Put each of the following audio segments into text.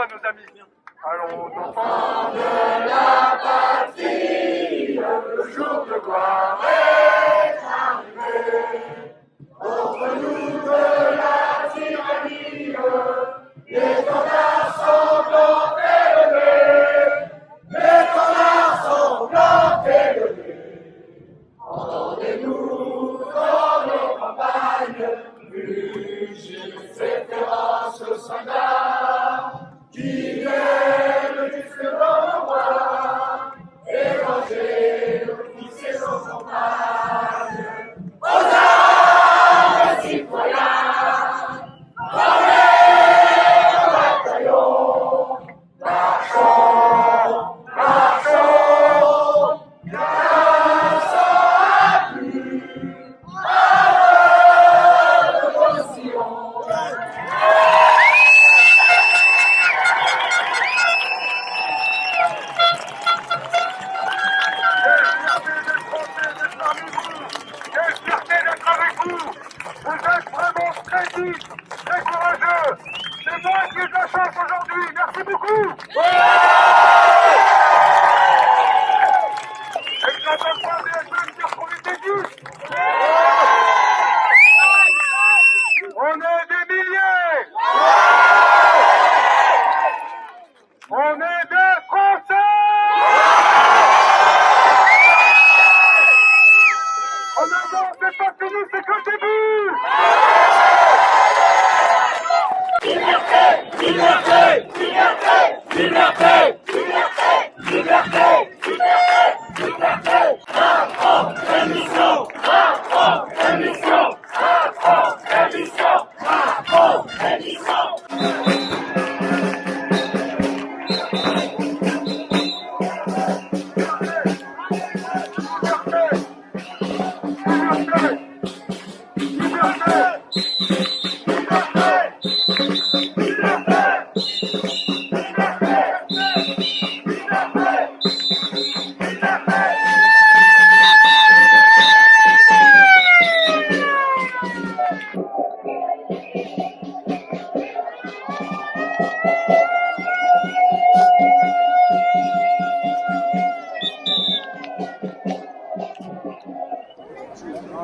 nos amis. Allons, Enfants de la patrie, le jour de gloire est arrivé. Contre nous de la tyrannie, l'étendard sanglant est levé. L'étendard sanglant est levé. Entendez-nous dans nos campagnes, mugir ces féroces soldats qui viennent jusque dans nos bois, éranger nos fils et nos campagnes. Aux armes, citoyens, allez au bataillon, marchons, marchons, d'un sang accru, à l'heure de nos sillons. Vous êtes vraiment très vifs, très courageux. C'est moi qui ai de la chance aujourd'hui. Merci beaucoup. Et je n'entends pas des dire qu'on était juste. On est des milliers. On est des Français. En avant, c'est pas fini, c'est que le début. Liberté, liberté, liberté, liberté, liberté, liberté, liberté, liberté. Macron, émission, Macron, émission, Macron, émission, Macron, émission.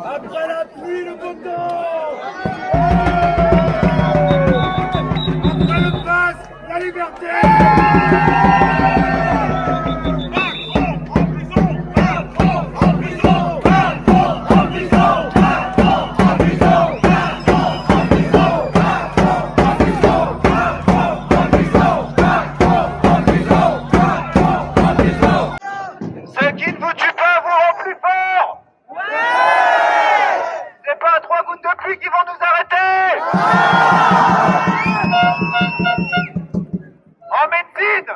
Après la pluie, le beau temps. Après le passe, la liberté. Ce qui ne vous tue pas vous rend plus fort. C'est pas 3 gouttes de pluie qui vont nous arrêter. En médecine,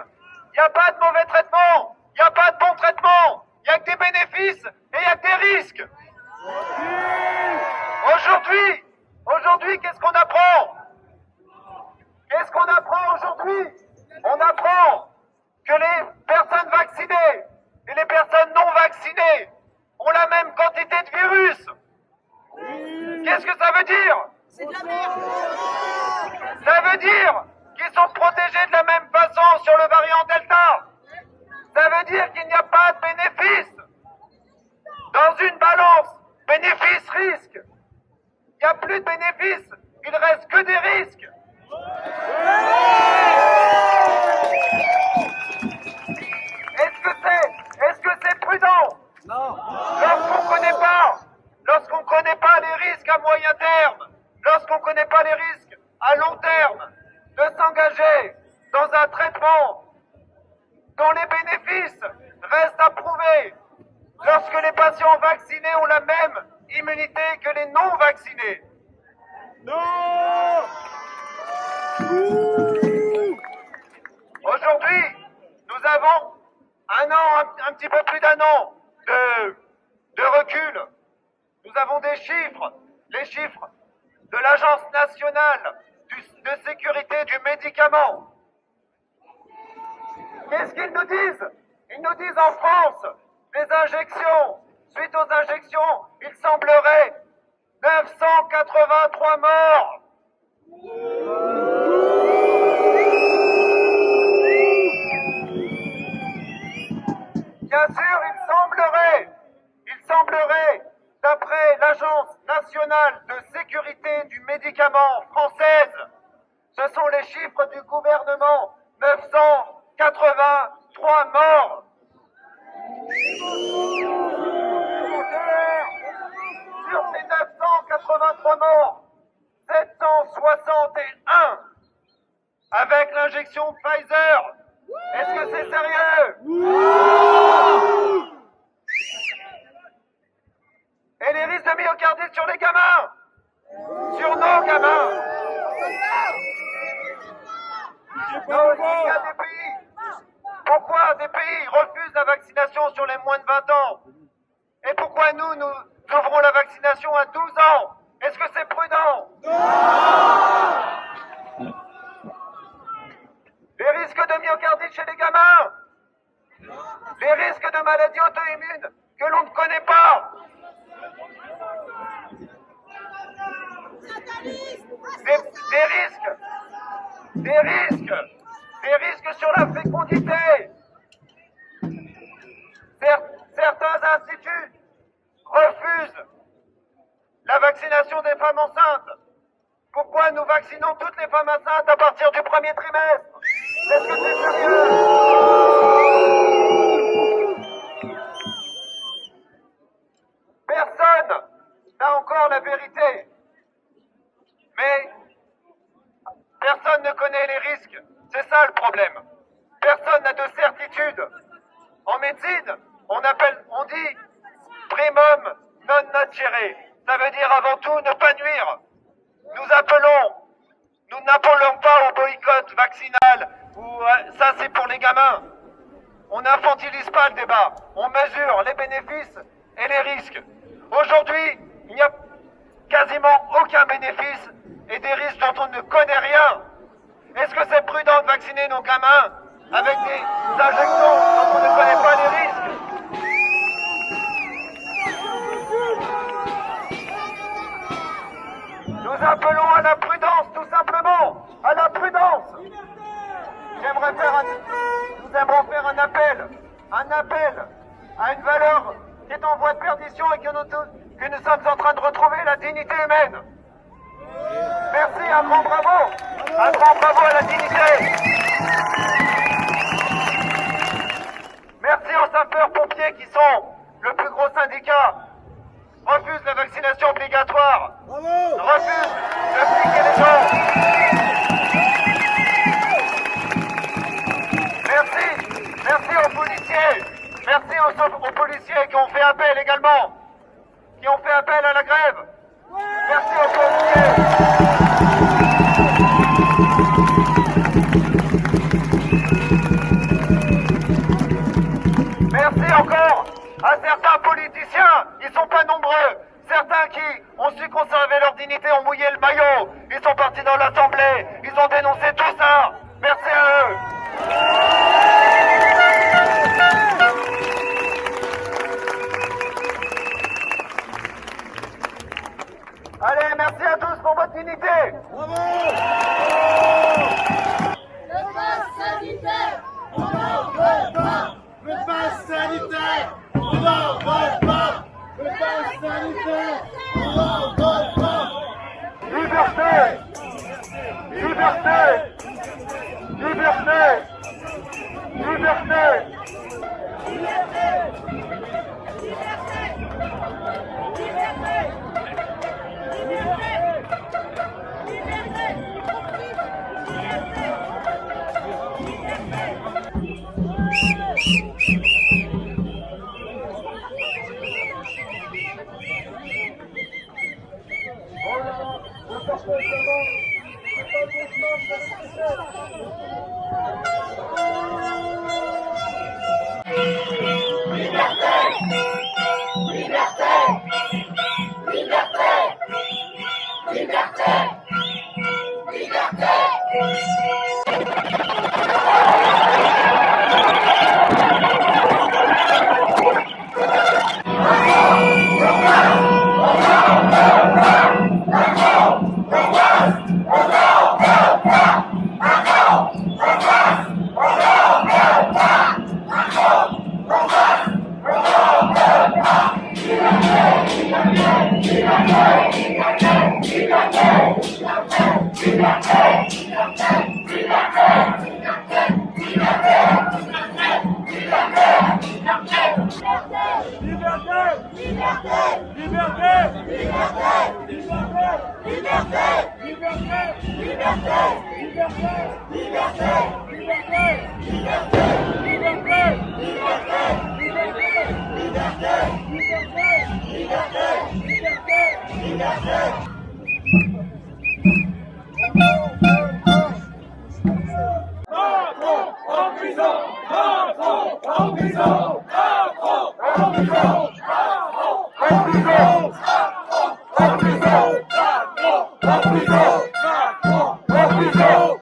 il n'y a pas de mauvais traitement, il n'y a pas de bon traitement, il n'y a que des bénéfices et il n'y a que des risques. Aujourd'hui, qu'est-ce qu'on apprend? Qu'est-ce qu'on apprend aujourd'hui? On apprend que les personnes vaccinées et les personnes non vaccinées ont la même quantité de virus. Qu'est-ce que ça veut dire? C'est de la merde. Ça veut dire qu'ils sont protégés de la même façon sur le variant Delta. Ça veut dire qu'il n'y a pas de bénéfice. Dans une balance bénéfice-risque, il n'y a plus de bénéfices, il ne reste que des risques. Est-ce que c'est prudent? Non. Lorsqu'on connaît pas les risques à moyen terme, lorsqu'on connaît pas les risques à long terme, de s'engager dans un traitement dont les bénéfices restent à prouver, lorsque les patients vaccinés ont la même immunité que les non vaccinés. Non. Aujourd'hui, nous avons un petit peu plus d'un an de recul. Nous avons des chiffres, les chiffres de l'Agence nationale de sécurité du médicament. Qu'est-ce qu'ils nous disent? Ils nous disent en France, les injections, suite aux injections, il semblerait 983 morts. semblerait, d'après l'Agence nationale de sécurité du médicament française, ce sont les chiffres du gouvernement, 983 morts. Sur ces 983 morts, 761 avec l'injection Pfizer. Est-ce que c'est sérieux? Et les risques de myocardite sur les gamins, sur nos gamins. Non, il y a des pays. Pourquoi des pays refusent la vaccination sur les moins de 20 ans? Et pourquoi nous ouvrons la vaccination à 12 ans? Est-ce que c'est prudent? Les risques de myocardite chez les gamins, les risques de maladies auto-immunes que l'on ne connaît pas, des risques sur la fécondité. Certains instituts refusent la vaccination des femmes enceintes. Pourquoi nous vaccinons toutes les femmes enceintes à partir du premier trimestre? Est-ce que c'est sérieux? Personne n'a encore la vérité. Mais personne ne connaît les risques. C'est ça le problème. Personne n'a de certitude. En médecine, on dit primum non nocere. Ça veut dire avant tout ne pas nuire. Nous n'appelons pas au boycott vaccinal, ou ça c'est pour les gamins. On n'infantilise pas le débat, on mesure les bénéfices et les risques. Aujourd'hui, il n'y a quasiment aucun bénéfice et des risques dont on ne connaît rien. Est-ce que c'est prudent de vacciner nos gamins avec des injections dont on ne connaît pas les risques? Nous appelons à la prudence, tout simplement, à la prudence. Nous aimerons faire un appel à une valeur qui est en voie de perdition et que nous sommes en train de retrouver, la dignité humaine. Merci, un grand bravo à la dignité. Merci aux sapeurs-pompiers qui sont le plus gros syndicat, refusent la vaccination obligatoire, refusent de piquer les gens. Merci aux policiers, merci aux policiers qui ont fait appel également, qui ont fait appel à la grève. Merci aux policiers. Merci encore à certains politiciens, ils sont pas nombreux, certains qui ont su conserver leur dignité, ont mouillé le maillot, ils sont partis dans l'Assemblée, ils ont dénoncé tout ça. Merci à eux. Allez, merci à tous pour votre dignité. Bravo. Le pass sanitaire, on n'en veut pas. Le pass sanitaire, on n'en veut pas. Le pass sanitaire, on n'en veut pas. Liberté, liberté, liberté, liberté. Liberté!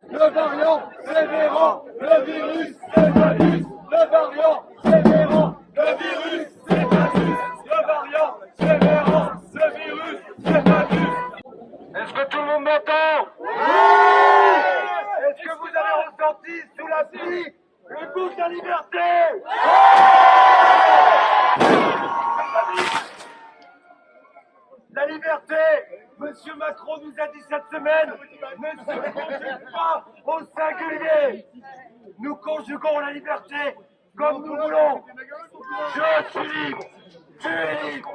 Le variant, c'est Véran, le virus, c'est Valus. Le variant, c'est Véran, le virus, c'est Valus. Le variant, c'est Véran, le virus, c'est Valus. Est-ce que tout le monde m'entend? Est-ce que vous avez ressenti sous la pluie le goût de la liberté? La liberté, Monsieur Macron nous a dit cette semaine, ne se conjugue pas au singulier. Nous conjuguons la liberté comme nous voulons. Je suis libre, tu es libre,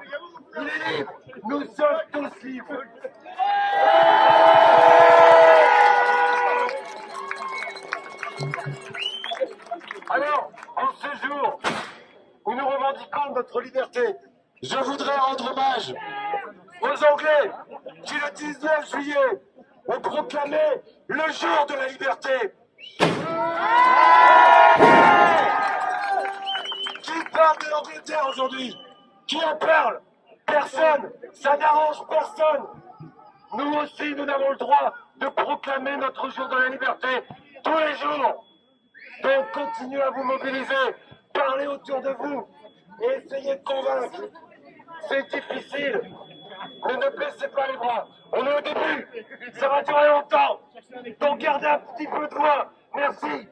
il est libre, nous sommes tous libres. Alors, en ce jour où nous revendiquons notre liberté, je voudrais rendre hommage aux Anglais qui, le 19 juillet, ont proclamé le jour de la liberté. Qui parle de l'Angleterre aujourd'hui? Qui en parle? Personne. Ça n'arrange personne. Nous aussi, nous avons le droit de proclamer notre jour de la liberté tous les jours. Donc continuez à vous mobiliser, parlez autour de vous et essayez de convaincre. C'est difficile, mais ne baissez pas les bras. On est au début, ça va durer longtemps. Donc gardez un petit peu de voix. Merci.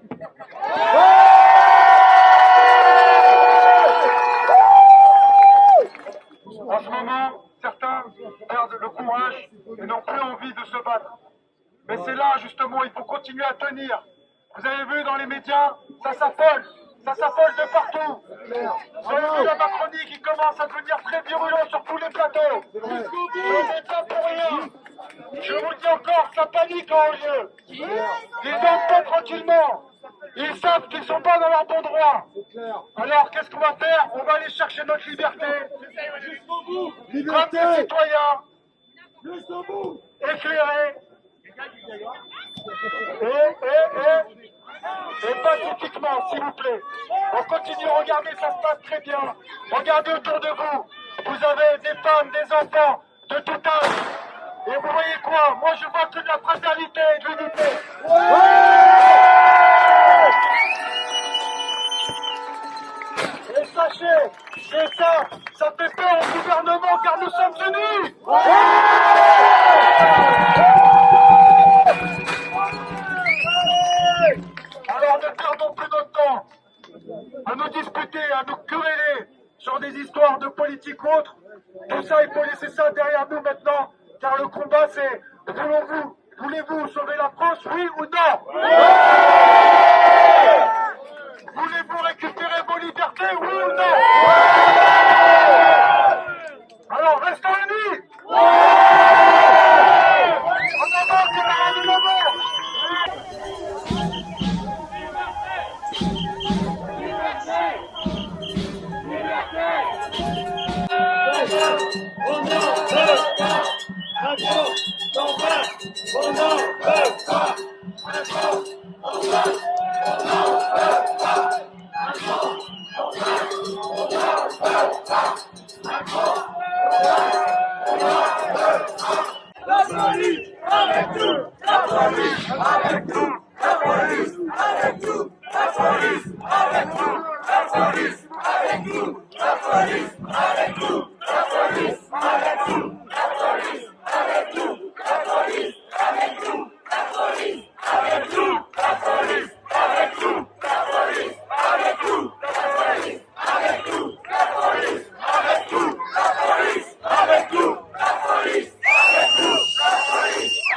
En ce moment, certains perdent le courage et n'ont plus envie de se battre. Mais c'est là, justement, il faut continuer à tenir. Vous avez vu dans les médias, ça s'affole de partout. Vous avez vu la Macronie qui commence à devenir très virulent sur tous les plateaux. Ce n'est pas pour rien. Je vous le dis encore, ça panique en haut lieu. Ils dorment pas tranquillement. Ils savent qu'ils ne sont pas dans leur bon droit. Alors, qu'est-ce qu'on va faire? On va aller chercher notre liberté. Comme des citoyens éclairés. Et pacifiquement, s'il vous plaît. On continue, regardez, ça se passe très bien. Regardez autour de vous. Vous avez des femmes, des enfants, de tout âge. Et vous voyez quoi? Moi, je vois que de la fraternité et de l'unité. Et sachez, c'est ça, ça fait peur au gouvernement car nous sommes unis. Alors ne perdons plus notre temps à nous disputer, à nous quereller sur des histoires de politique ou autre. Tout ça, il faut laisser ça derrière nous maintenant, car le combat c'est, voulez-vous sauver la France, oui ou non? Voulez-vous récupérer vos libertés, oui ou non? Alors restons unis. En avant, camarades, en avant. On n'en veut pas. Macron, t'en vas. On n'en veut pas. Macron, on va. On n'en veut pas. Macron, on va. On n'en veut pas. Macron, on va. On n'en veut pas. La police avec nous. La police avec nous. La police avec nous. La police avec nous. La police avec nous. La police avec nous. La police avec nous. La police avec nous. La police avec nous. La police avec nous. La police avec nous. La police avec nous. La police avec nous. La police avec nous. La police avec nous. La police avec nous. La police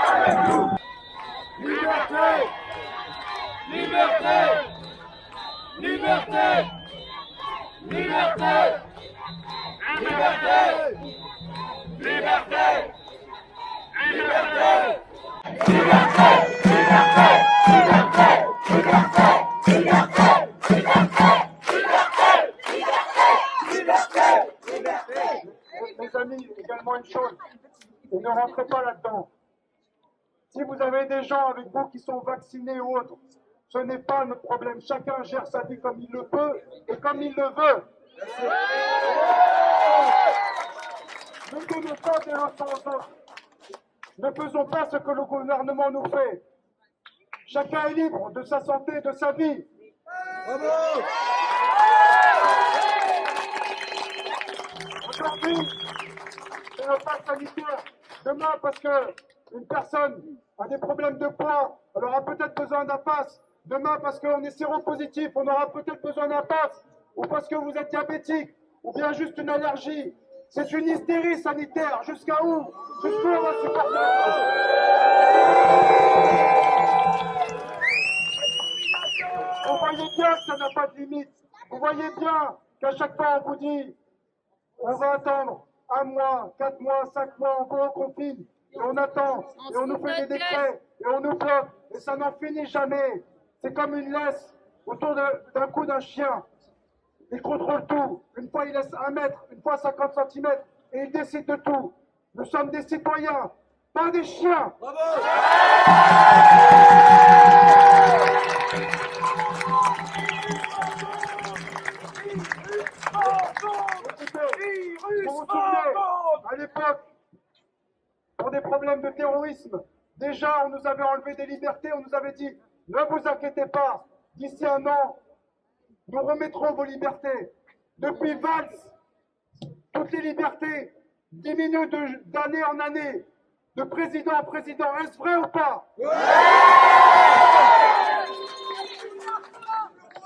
avec nous. Mes amis, également une chose, et ne rentrez pas là-dedans. Si vous avez des gens avec vous qui sont vaccinés ou autres, ce n'est pas notre problème. Chacun gère sa vie comme il le peut et comme il le veut. Ne donnons pas des leçons aux autres. Ne faisons pas ce que le gouvernement nous fait. Chacun est libre de sa santé, de sa vie. Aujourd'hui, c'est le pass sanitaire. Demain, parce qu'une personne a des problèmes de poids, elle aura peut-être besoin d'un pass. Demain, parce qu'on est séropositif, on aura peut-être besoin d'un pass. Ou parce que vous êtes diabétique, ou bien juste une allergie. C'est une hystérie sanitaire. Jusqu'à où? Jusqu'où on va supporter? Vous voyez bien que ça n'a pas de limite. Vous voyez bien qu'à chaque fois on vous dit on va attendre 1 mois, 4 mois, 5 mois, on vous reconfine. Et on attend, et on nous fait des décrets, et on nous bloque, et ça n'en finit jamais. C'est comme une laisse autour d'un cou d'un chien. Il contrôle tout. Une fois il laisse 1 mètre, une fois 50 centimètres, et il décide de tout. Nous sommes des citoyens, pas des chiens. Bravo. Vous vous souvenez, à l'époque, pour des problèmes de terrorisme, déjà on nous avait enlevé des libertés, on nous avait dit ne vous inquiétez pas, d'ici 1 an, nous remettrons vos libertés. Depuis Valls, toutes les libertés diminuent d'année en année, de président en président. Est-ce vrai ou pas?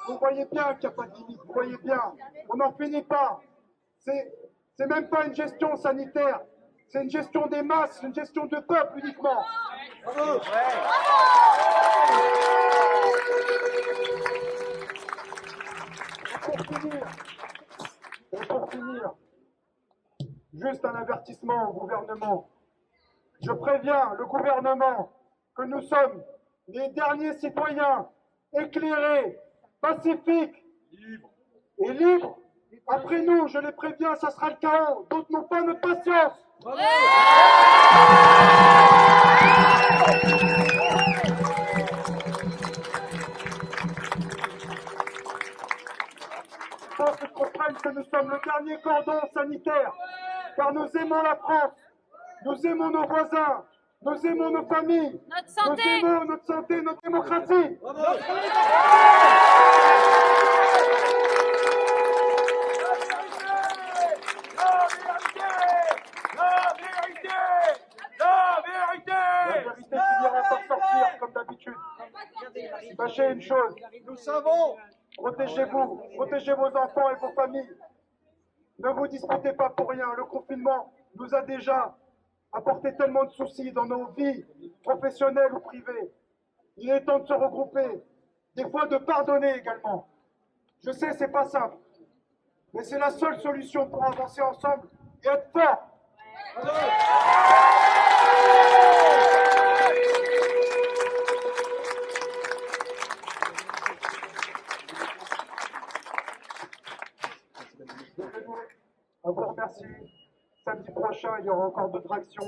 Vous voyez bien qu'il n'y a pas de limite, vous voyez bien, on n'en finit pas. C'est même pas une gestion sanitaire, c'est une gestion des masses, une gestion de peuple uniquement. Bravo. Et pour finir, juste un avertissement au gouvernement. Je préviens le gouvernement que nous sommes les derniers citoyens éclairés, pacifiques et libres. Après nous, je les préviens, ça sera le chaos. D'autres n'ont pas notre patience. Bravo. Il faut qu'ils comprennent que nous sommes le dernier cordon sanitaire, car nous aimons la France, nous aimons nos voisins, nous aimons nos familles, notre santé, nous aimons notre santé, notre démocratie. Bravo. La vérité finira par sortir, comme d'habitude. Sachez une chose, nous savons, protégez-vous, protégez vos enfants et vos familles. Ne vous disputez pas pour rien. Le confinement nous a déjà apporté tellement de soucis dans nos vies, professionnelles ou privées. Il est temps de se regrouper, des fois de pardonner également. Je sais, c'est pas simple, mais c'est la seule solution pour avancer ensemble et être forts. Je vous remercie. Samedi prochain, il y aura encore d'autres actions.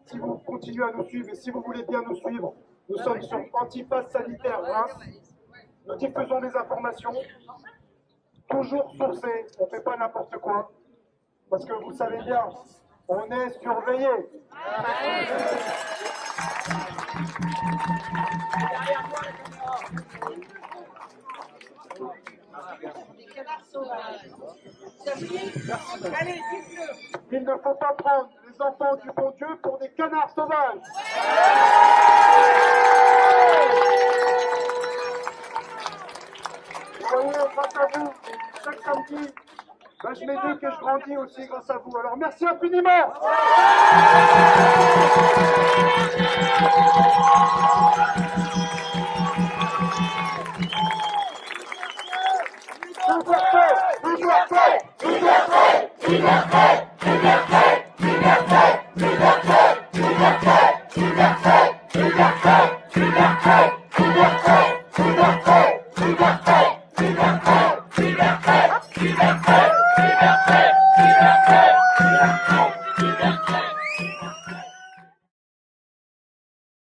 Si vous continuez à nous suivre et si vous voulez bien nous suivre, nous sommes sur Antipass Sanitaire Reims. Nous diffusons des informations, toujours sourcées, on ne fait pas n'importe quoi. Parce que vous savez bien, on est surveillé. Il ne faut pas prendre les enfants du bon Dieu pour des canards sauvages. Vous voyez, grâce à vous, chaque samedi, je m'éduque et je grandis aussi grâce à vous. Alors merci infiniment. Liberté, liberté, liberté, liberté, liberté.